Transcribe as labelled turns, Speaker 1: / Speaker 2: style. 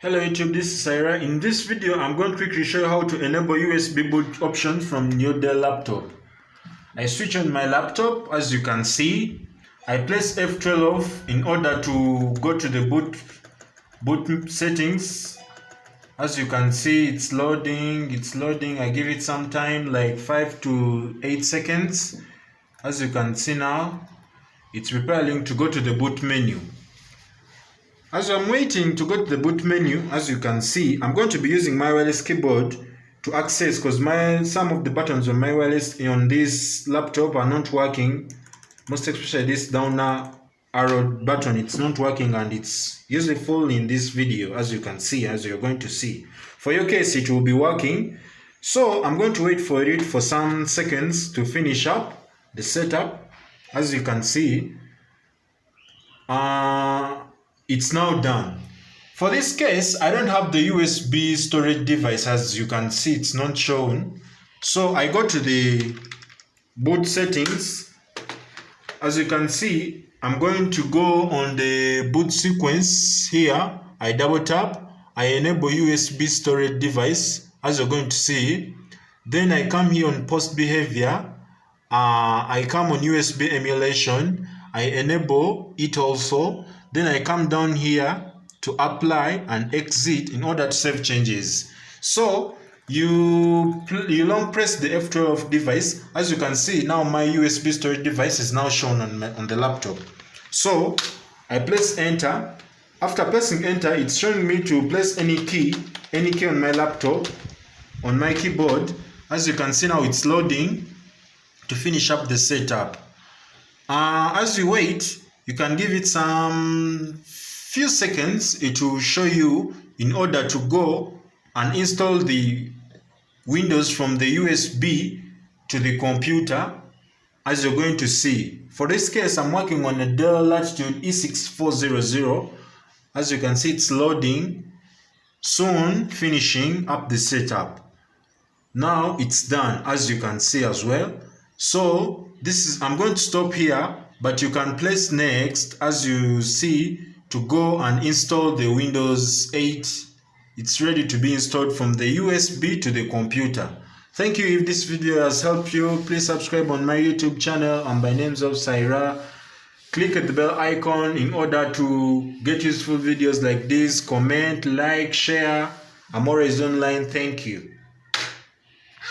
Speaker 1: Hello YouTube, this is Syra. In this video, I'm going to quickly show you how to enable USB boot options from your Dell laptop. I switch on my laptop, as you can see. I place F12 in order to go to the boot settings. As you can see, it's loading. I give it some time, like 5 to 8 seconds. As you can see now, it's preparing to go to the boot menu. As I'm waiting to go to the boot menu, as you can see, I'm going to be using my wireless keyboard to access, because some of the buttons on my wireless on this laptop are not working. Most especially this down arrow button, it's not working, and it's usually full in this video, as you can see, as you're going to see. For your case, it will be working. So I'm going to wait for it for some seconds to finish up the setup. As you can see, it's now done. For this case, I don't have the USB storage device. As you can see, it's not shown. So I go to the boot settings. As you can see, I'm going to go on the boot sequence here. I double tap. I enable USB storage device, as you're going to see. Then I come here on post behavior. I come on USB emulation. I enable it also. Then I come down here to apply and exit in order to save changes. So you long press the F12 device. As you can see, now my USB storage device is now shown on the laptop. So I press enter. After pressing enter, it's showing me to place any key on my laptop, on my keyboard. As you can see now, it's loading to finish up the setup. As you wait, you can give it some few seconds. It will show you in order to go and install the Windows from the USB to the computer, as you're going to see. For this case, I'm working on a Dell Latitude E6400. As you can see, it's loading, soon finishing up the setup. Now it's done, as you can see as well. So I'm going to stop here, but you can place next, as you see, to go and install the Windows 8. It's ready to be installed from the USB to the computer. Thank you. If this video has helped you, please subscribe on my YouTube channel, and by names of Syra. Click at the bell icon in order to get useful videos like this. Comment, like, share. I'm always online. Thank you.